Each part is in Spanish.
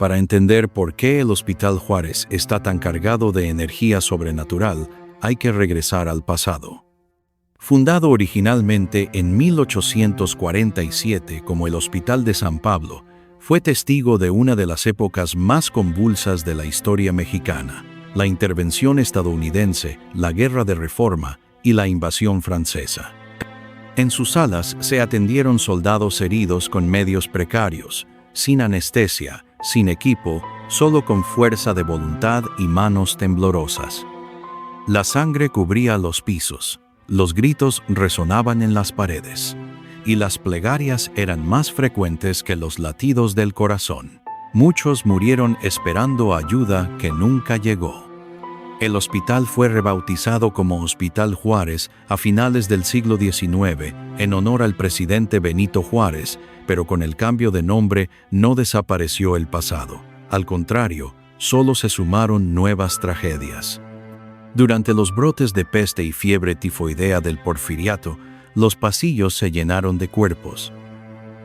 Para entender por qué el Hospital Juárez está tan cargado de energía sobrenatural, hay que regresar al pasado. Fundado originalmente en 1847 como el Hospital de San Pablo, fue testigo de una de las épocas más convulsas de la historia mexicana: la intervención estadounidense, la Guerra de Reforma y la invasión francesa. En sus salas se atendieron soldados heridos con medios precarios, sin anestesia, sin equipo, solo con fuerza de voluntad y manos temblorosas. La sangre cubría los pisos, los gritos resonaban en las paredes, y las plegarias eran más frecuentes que los latidos del corazón. Muchos murieron esperando ayuda que nunca llegó. El hospital fue rebautizado como Hospital Juárez a finales del siglo XIX en honor al presidente Benito Juárez, pero con el cambio de nombre no desapareció el pasado. Al contrario, solo se sumaron nuevas tragedias. Durante los brotes de peste y fiebre tifoidea del Porfiriato, los pasillos se llenaron de cuerpos.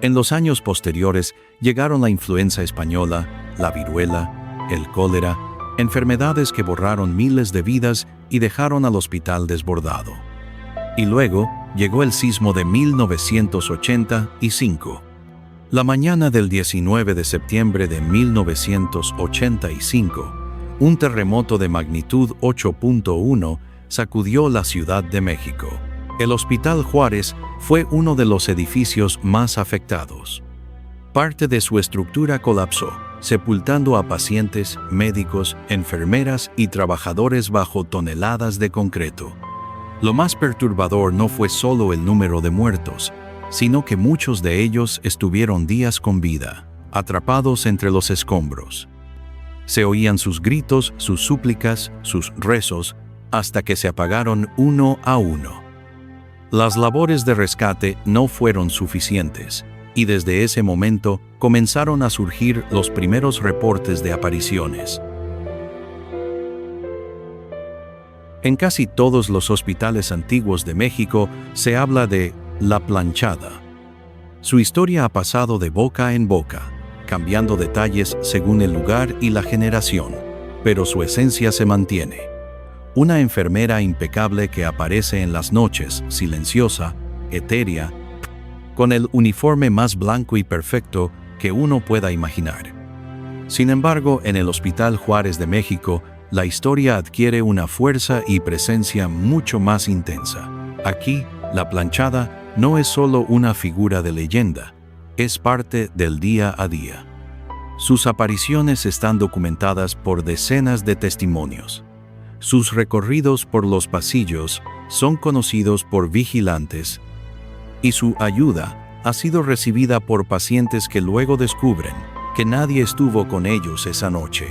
En los años posteriores llegaron la influenza española, la viruela, el cólera, enfermedades que borraron miles de vidas y dejaron al hospital desbordado. Y luego llegó el sismo de 1985. La mañana del 19 de septiembre de 1985, un terremoto de magnitud 8.1 sacudió la Ciudad de México. El Hospital Juárez fue uno de los edificios más afectados. Parte de su estructura colapsó, sepultando a pacientes, médicos, enfermeras y trabajadores bajo toneladas de concreto. Lo más perturbador no fue solo el número de muertos, sino que muchos de ellos estuvieron días con vida, atrapados entre los escombros. Se oían sus gritos, sus súplicas, sus rezos, hasta que se apagaron uno a uno. Las labores de rescate no fueron suficientes, y desde ese momento comenzaron a surgir los primeros reportes de apariciones. En casi todos los hospitales antiguos de México se habla de la planchada. Su historia ha pasado de boca en boca, cambiando detalles según el lugar y la generación, pero su esencia se mantiene. Una enfermera impecable que aparece en las noches, silenciosa, etérea, con el uniforme más blanco y perfecto que uno pueda imaginar. Sin embargo, en el Hospital Juárez de México, la historia adquiere una fuerza y presencia mucho más intensa. Aquí, la planchada no es solo una figura de leyenda, es parte del día a día. Sus apariciones están documentadas por decenas de testimonios. Sus recorridos por los pasillos son conocidos por vigilantes, y su ayuda ha sido recibida por pacientes que luego descubren que nadie estuvo con ellos esa noche.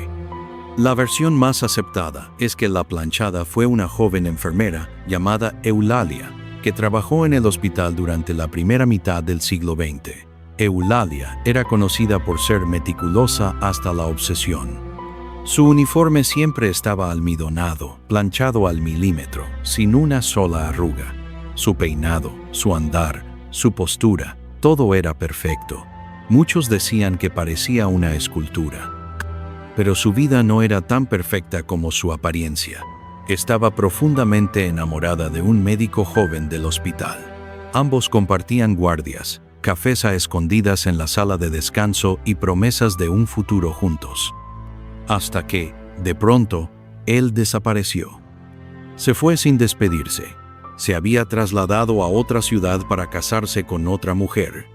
La versión más aceptada es que la planchada fue una joven enfermera llamada Eulalia, que trabajó en el hospital durante la primera mitad del siglo XX. Eulalia era conocida por ser meticulosa hasta la obsesión. Su uniforme siempre estaba almidonado, planchado al milímetro, sin una sola arruga. Su peinado, su andar, su postura, todo era perfecto. Muchos decían que parecía una escultura. Pero su vida no era tan perfecta como su apariencia. Estaba profundamente enamorada de un médico joven del hospital. Ambos compartían guardias, cafés a escondidas en la sala de descanso y promesas de un futuro juntos. Hasta que, de pronto, él desapareció. Se fue sin despedirse. Se había trasladado a otra ciudad para casarse con otra mujer.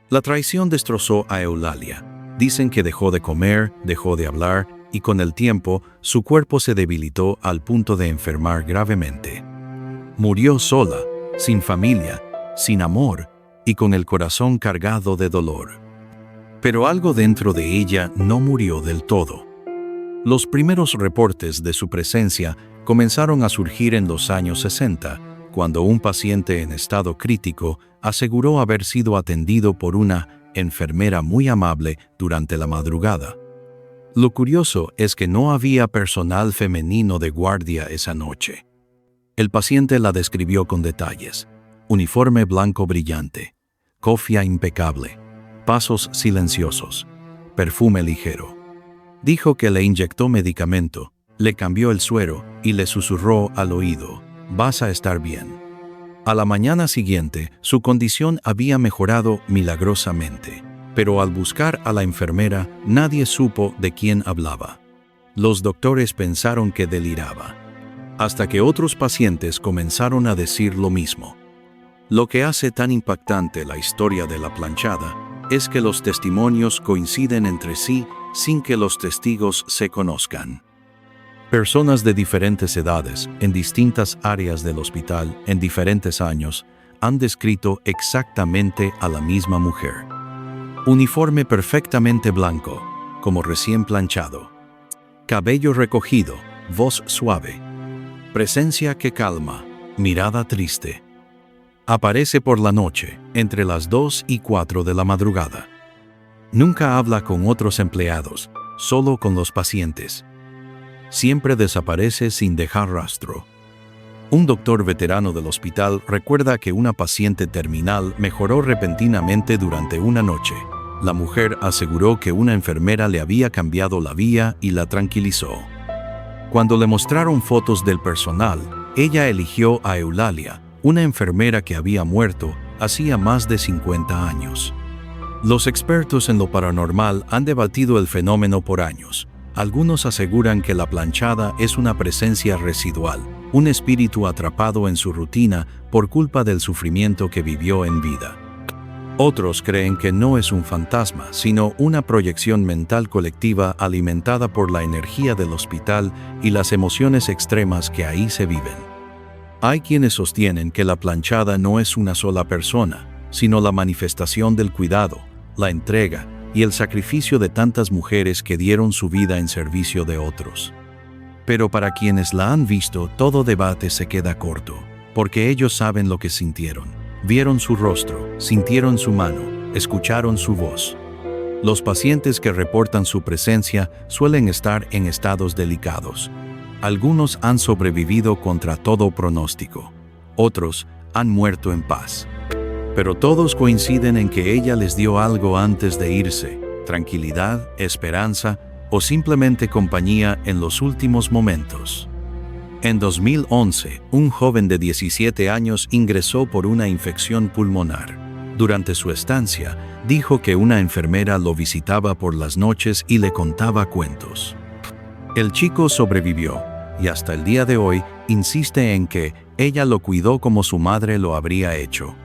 La traición destrozó a Eulalia. Dicen que dejó de comer, dejó de hablar, y con el tiempo su cuerpo se debilitó al punto de enfermar gravemente. Murió sola, sin familia, sin amor, y con el corazón cargado de dolor. Pero algo dentro de ella no murió del todo. Los primeros reportes de su presencia comenzaron a surgir en los años 60, cuando un paciente en estado crítico aseguró haber sido atendido por una enfermera muy amable durante la madrugada. Lo curioso es que no había personal femenino de guardia esa noche. El paciente la describió con detalles: uniforme blanco brillante, cofia impecable, pasos silenciosos, perfume ligero. Dijo que le inyectó medicamento, le cambió el suero y le susurró al oído: «Vas a estar bien». A la mañana siguiente, su condición había mejorado milagrosamente, pero al buscar a la enfermera, nadie supo de quién hablaba. Los doctores pensaron que deliraba, hasta que otros pacientes comenzaron a decir lo mismo. Lo que hace tan impactante la historia de la planchada es que los testimonios coinciden entre sí sin que los testigos se conozcan. Personas de diferentes edades, en distintas áreas del hospital, en diferentes años, han descrito exactamente a la misma mujer. Uniforme perfectamente blanco, como recién planchado. Cabello recogido, voz suave. Presencia que calma, mirada triste. Aparece por la noche, entre las 2 y 4 de la madrugada. Nunca habla con otros empleados, solo con los pacientes. Siempre desaparece sin dejar rastro. Un doctor veterano del hospital recuerda que una paciente terminal mejoró repentinamente durante una noche. La mujer aseguró que una enfermera le había cambiado la vía y la tranquilizó. Cuando le mostraron fotos del personal, ella eligió a Eulalia, una enfermera que había muerto hacía más de 50 años. Los expertos en lo paranormal han debatido el fenómeno por años. Algunos aseguran que la planchada es una presencia residual, un espíritu atrapado en su rutina por culpa del sufrimiento que vivió en vida. Otros creen que no es un fantasma, sino una proyección mental colectiva alimentada por la energía del hospital y las emociones extremas que ahí se viven. Hay quienes sostienen que la planchada no es una sola persona, sino la manifestación del cuidado, la entrega y el sacrificio de tantas mujeres que dieron su vida en servicio de otros. Pero para quienes la han visto, todo debate se queda corto, porque ellos saben lo que sintieron. Vieron su rostro, sintieron su mano, escucharon su voz. Los pacientes que reportan su presencia suelen estar en estados delicados. Algunos han sobrevivido contra todo pronóstico. Otros han muerto en paz. Pero todos coinciden en que ella les dio algo antes de irse: tranquilidad, esperanza o simplemente compañía en los últimos momentos. En 2011, un joven de 17 años ingresó por una infección pulmonar. Durante su estancia, dijo que una enfermera lo visitaba por las noches y le contaba cuentos. El chico sobrevivió y hasta el día de hoy insiste en que ella lo cuidó como su madre lo habría hecho.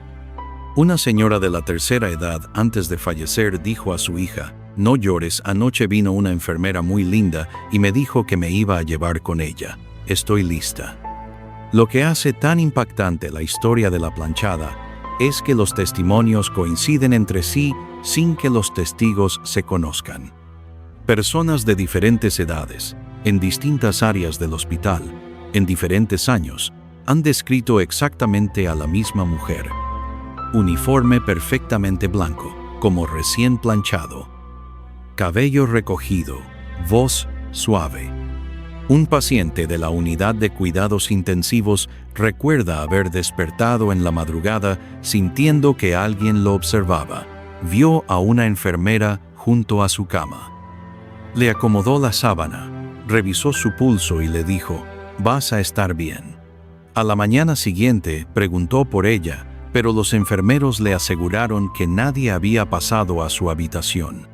Una señora de la tercera edad, antes de fallecer, dijo a su hija: «No llores, anoche vino una enfermera muy linda y me dijo que me iba a llevar con ella. Estoy lista». Lo que hace tan impactante la historia de la planchada es que los testimonios coinciden entre sí sin que los testigos se conozcan. Personas de diferentes edades, en distintas áreas del hospital, en diferentes años, han descrito exactamente a la misma mujer. Uniforme perfectamente blanco, como recién planchado. Cabello recogido, voz suave. Un paciente de la unidad de cuidados intensivos recuerda haber despertado en la madrugada sintiendo que alguien lo observaba. Vio a una enfermera junto a su cama. Le acomodó la sábana, revisó su pulso y le dijo: «Vas a estar bien». A la mañana siguiente preguntó por ella, pero los enfermeros le aseguraron que nadie había pasado a su habitación.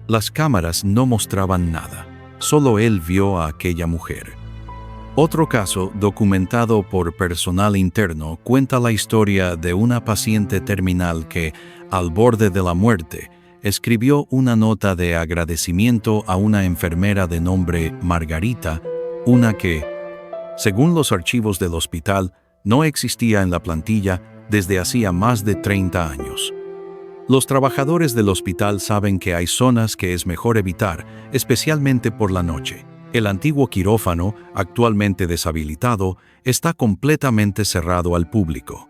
Las cámaras no mostraban nada. Solo él vio a aquella mujer. Otro caso, documentado por personal interno, cuenta la historia de una paciente terminal que, al borde de la muerte, escribió una nota de agradecimiento a una enfermera de nombre Margarita, una que, según los archivos del hospital, no existía en la plantilla desde hacía más de 30 años. Los trabajadores del hospital saben que hay zonas que es mejor evitar, especialmente por la noche. El antiguo quirófano, actualmente deshabilitado, está completamente cerrado al público.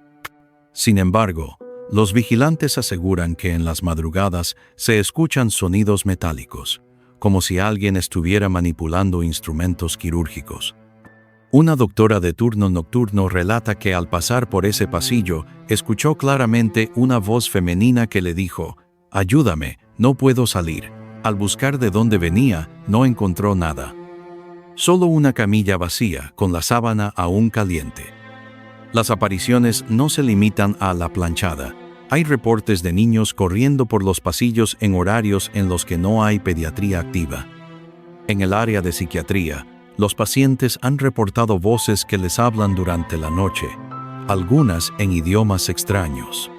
Sin embargo, los vigilantes aseguran que en las madrugadas se escuchan sonidos metálicos, como si alguien estuviera manipulando instrumentos quirúrgicos. Una doctora de turno nocturno relata que al pasar por ese pasillo, escuchó claramente una voz femenina que le dijo: «Ayúdame, no puedo salir». Al buscar de dónde venía, no encontró nada. Solo una camilla vacía, con la sábana aún caliente. Las apariciones no se limitan a la planchada. Hay reportes de niños corriendo por los pasillos en horarios en los que no hay pediatría activa. En el área de psiquiatría, los pacientes han reportado voces que les hablan durante la noche, algunas en idiomas extraños.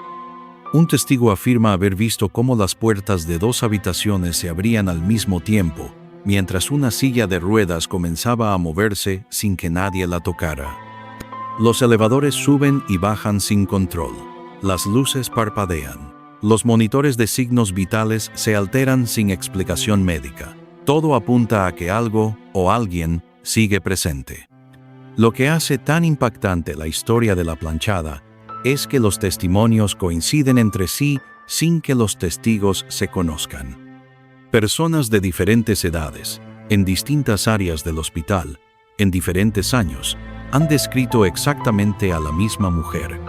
Un testigo afirma haber visto cómo las puertas de 2 habitaciones se abrían al mismo tiempo, mientras una silla de ruedas comenzaba a moverse sin que nadie la tocara. Los elevadores suben y bajan sin control. Las luces parpadean. Los monitores de signos vitales se alteran sin explicación médica. Todo apunta a que algo o alguien sigue presente. Lo que hace tan impactante la historia de la planchada es que los testimonios coinciden entre sí sin que los testigos se conozcan. Personas de diferentes edades, en distintas áreas del hospital, en diferentes años, han descrito exactamente a la misma mujer.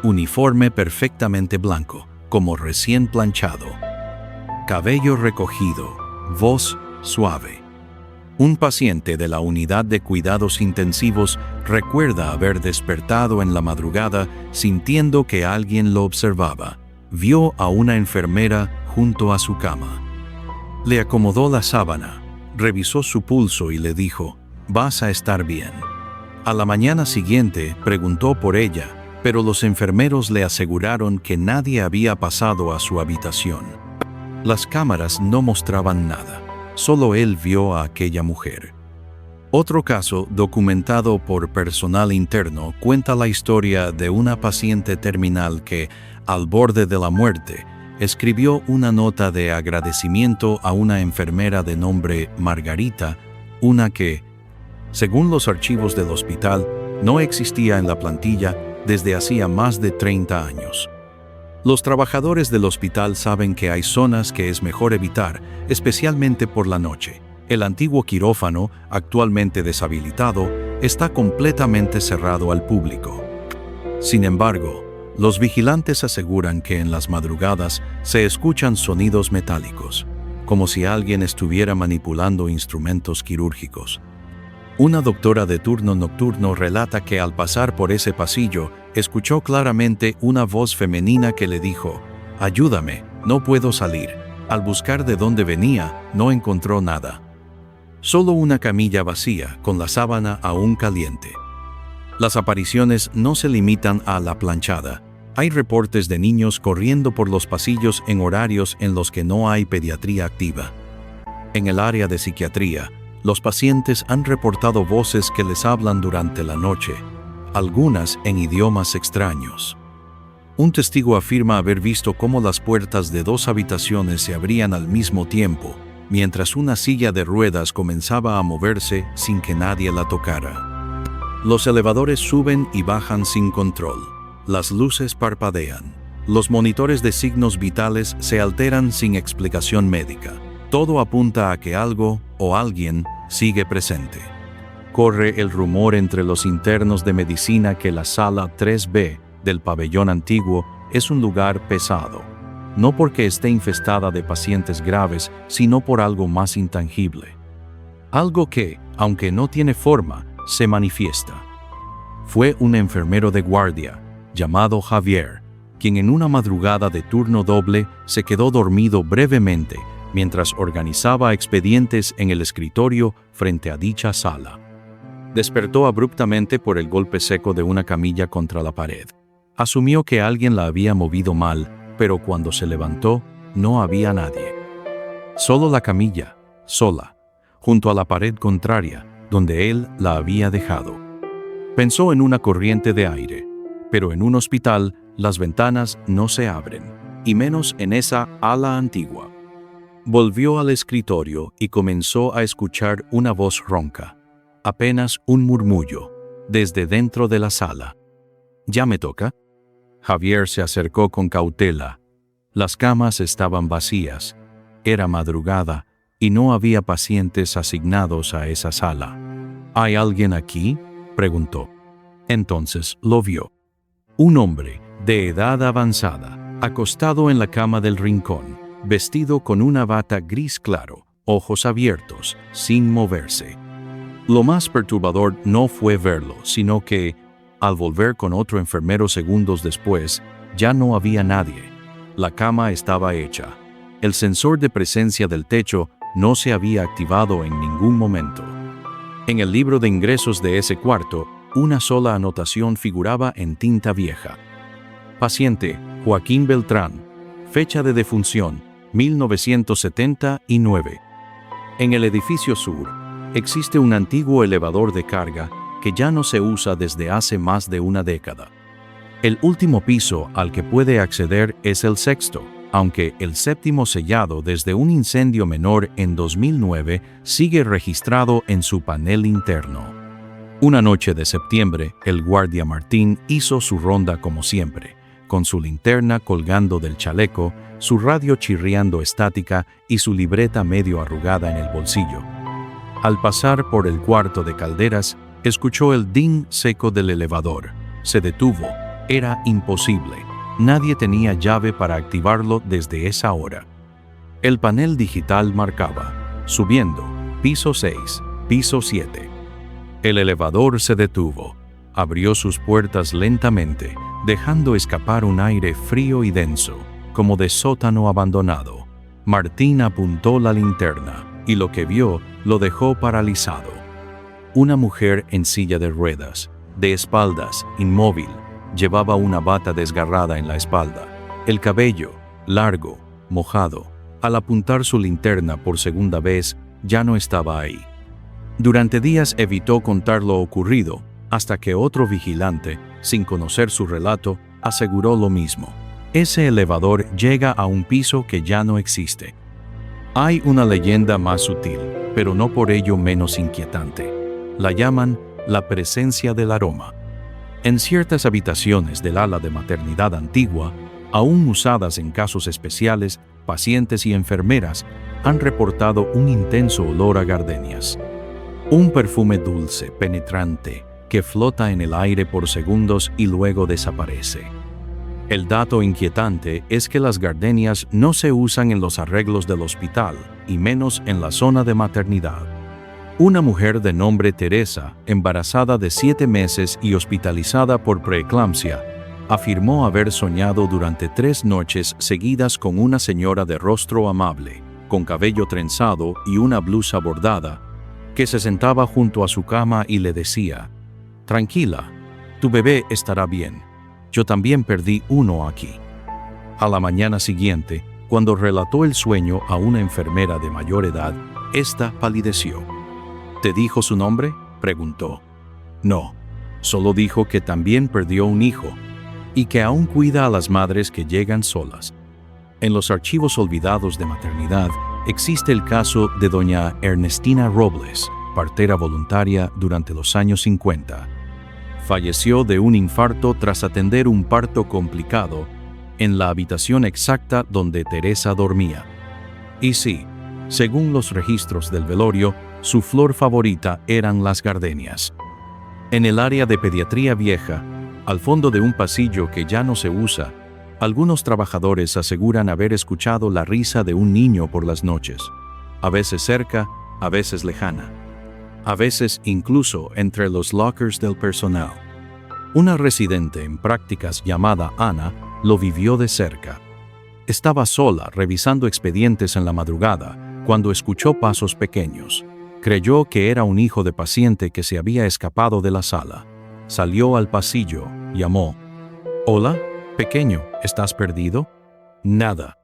Uniforme perfectamente blanco, como recién planchado. Cabello recogido, voz suave. Un paciente de la unidad de cuidados intensivos recuerda haber despertado en la madrugada sintiendo que alguien lo observaba. Vio a una enfermera junto a su cama. Le acomodó la sábana, revisó su pulso y le dijo, «Vas a estar bien». A la mañana siguiente preguntó por ella, pero los enfermeros le aseguraron que nadie había pasado a su habitación. Las cámaras no mostraban nada. Solo él vio a aquella mujer. Otro caso, documentado por personal interno, cuenta la historia de una paciente terminal que, al borde de la muerte, escribió una nota de agradecimiento a una enfermera de nombre Margarita, una que, según los archivos del hospital, no existía en la plantilla desde hacía más de 30 años. Los trabajadores del hospital saben que hay zonas que es mejor evitar, especialmente por la noche. El antiguo quirófano, actualmente deshabilitado, está completamente cerrado al público. Sin embargo, los vigilantes aseguran que en las madrugadas se escuchan sonidos metálicos, como si alguien estuviera manipulando instrumentos quirúrgicos. Una doctora de turno nocturno relata que al pasar por ese pasillo, escuchó claramente una voz femenina que le dijo, «Ayúdame, no puedo salir». Al buscar de dónde venía, no encontró nada. Solo una camilla vacía, con la sábana aún caliente. Las apariciones no se limitan a la planchada. Hay reportes de niños corriendo por los pasillos en horarios en los que no hay pediatría activa. En el área de psiquiatría, los pacientes han reportado voces que les hablan durante la noche, algunas en idiomas extraños. Un testigo afirma haber visto cómo las puertas de 2 habitaciones se abrían al mismo tiempo, mientras una silla de ruedas comenzaba a moverse sin que nadie la tocara. Los elevadores suben y bajan sin control. Las luces parpadean. Los monitores de signos vitales se alteran sin explicación médica. Todo apunta a que algo o alguien sigue presente. Corre el rumor entre los internos de medicina que la sala 3B del pabellón antiguo es un lugar pesado, no porque esté infestada de pacientes graves, sino por algo más intangible. Algo que, aunque no tiene forma, se manifiesta. Fue un enfermero de guardia, llamado Javier, quien en una madrugada de turno doble se quedó dormido brevemente mientras organizaba expedientes en el escritorio frente a dicha sala. Despertó abruptamente por el golpe seco de una camilla contra la pared. Asumió que alguien la había movido mal, pero cuando se levantó, no había nadie. Solo la camilla, sola, junto a la pared contraria, donde él la había dejado. Pensó en una corriente de aire, pero en un hospital las ventanas no se abren, y menos en esa ala antigua. Volvió al escritorio y comenzó a escuchar una voz ronca, apenas un murmullo, desde dentro de la sala. ¿Ya me toca? Javier se acercó con cautela. Las camas estaban vacías, era madrugada y no había pacientes asignados a esa sala. ¿Hay alguien aquí?, preguntó. Entonces lo vio. Un hombre, de edad avanzada, acostado en la cama del rincón. vestido con una bata gris claro, ojos abiertos, sin moverse. Lo más perturbador no fue verlo, sino que, al volver con otro enfermero segundos después, ya no había nadie. La cama estaba hecha. El sensor de presencia del techo no se había activado en ningún momento. En el libro de ingresos de ese cuarto, una sola anotación figuraba en tinta vieja. Paciente, Joaquín Beltrán. Fecha de defunción, 1979. En el edificio sur, existe un antiguo elevador de carga que ya no se usa desde hace más de una década. El último piso al que puede acceder es el sexto, aunque el séptimo sellado desde un incendio menor en 2009 sigue registrado en su panel interno. Una noche de septiembre, el guardia Martín hizo su ronda como siempre, con su linterna colgando del chaleco, su radio chirriando estática y su libreta medio arrugada en el bolsillo. Al pasar por el cuarto de calderas, escuchó el ding seco del elevador. Se detuvo. Era imposible. Nadie tenía llave para activarlo desde esa hora. El panel digital marcaba: subiendo, piso 6, piso 7. El elevador se detuvo. Abrió sus puertas lentamente, dejando escapar un aire frío y denso, como de sótano abandonado. Martín apuntó la linterna, y lo que vio lo dejó paralizado. Una mujer en silla de ruedas, de espaldas, inmóvil, llevaba una bata desgarrada en la espalda. El cabello, largo, mojado. Al apuntar su linterna por segunda vez, ya no estaba ahí. Durante días evitó contar lo ocurrido, hasta que otro vigilante, sin conocer su relato, aseguró lo mismo. Ese elevador llega a un piso que ya no existe. Hay una leyenda más sutil, pero no por ello menos inquietante. La llaman la presencia del aroma. En ciertas habitaciones del ala de maternidad antigua, aún usadas en casos especiales, pacientes y enfermeras han reportado un intenso olor a gardenias. Un perfume dulce, penetrante, que flota en el aire por segundos y luego desaparece. El dato inquietante es que las gardenias no se usan en los arreglos del hospital, y menos en la zona de maternidad. Una mujer de nombre Teresa, embarazada de 7 meses y hospitalizada por preeclampsia, afirmó haber soñado durante 3 noches seguidas con una señora de rostro amable, con cabello trenzado y una blusa bordada, que se sentaba junto a su cama y le decía: «Tranquila, tu bebé estará bien. Yo también perdí uno aquí». A la mañana siguiente, cuando relató el sueño a una enfermera de mayor edad, ésta palideció. «¿Te dijo su nombre?», preguntó. «No, solo dijo que también perdió un hijo y que aún cuida a las madres que llegan solas». En los archivos olvidados de maternidad existe el caso de doña Ernestina Robles, partera voluntaria durante los años 50. Falleció de un infarto tras atender un parto complicado en la habitación exacta donde Teresa dormía. Y sí, según los registros del velorio, su flor favorita eran las gardenias. En el área de pediatría vieja, al fondo de un pasillo que ya no se usa, algunos trabajadores aseguran haber escuchado la risa de un niño por las noches, a veces cerca, a veces lejana, a veces incluso entre los lockers del personal. Una residente en prácticas llamada Ana lo vivió de cerca. Estaba sola revisando expedientes en la madrugada cuando escuchó pasos pequeños. Creyó que era un hijo de paciente que se había escapado de la sala. Salió al pasillo, llamó: «Hola, pequeño, ¿estás perdido?». Nada.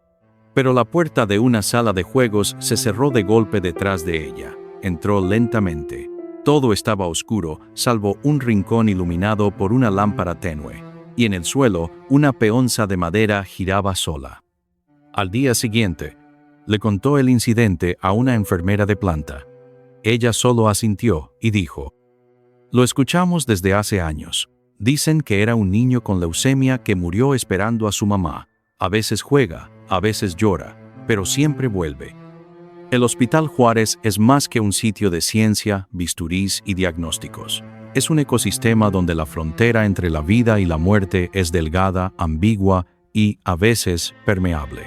Pero la puerta de una sala de juegos se cerró de golpe detrás de ella. Entró lentamente. Todo estaba oscuro, salvo un rincón iluminado por una lámpara tenue, y en el suelo una peonza de madera giraba sola. Al día siguiente, le contó el incidente a una enfermera de planta. Ella solo asintió y dijo: «Lo escuchamos desde hace años. Dicen que era un niño con leucemia que murió esperando a su mamá. A veces juega, a veces llora, pero siempre vuelve». El Hospital Juárez es más que un sitio de ciencia, bisturís y diagnósticos. Es un ecosistema donde la frontera entre la vida y la muerte es delgada, ambigua y, a veces, permeable.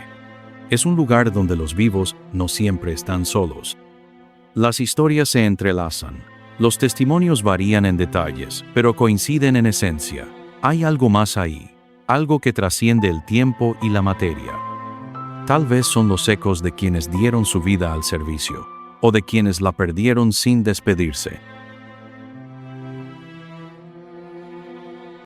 Es un lugar donde los vivos no siempre están solos. Las historias se entrelazan. Los testimonios varían en detalles, pero coinciden en esencia. Hay algo más ahí, algo que trasciende el tiempo y la materia. Tal vez son los ecos de quienes dieron su vida al servicio, o de quienes la perdieron sin despedirse.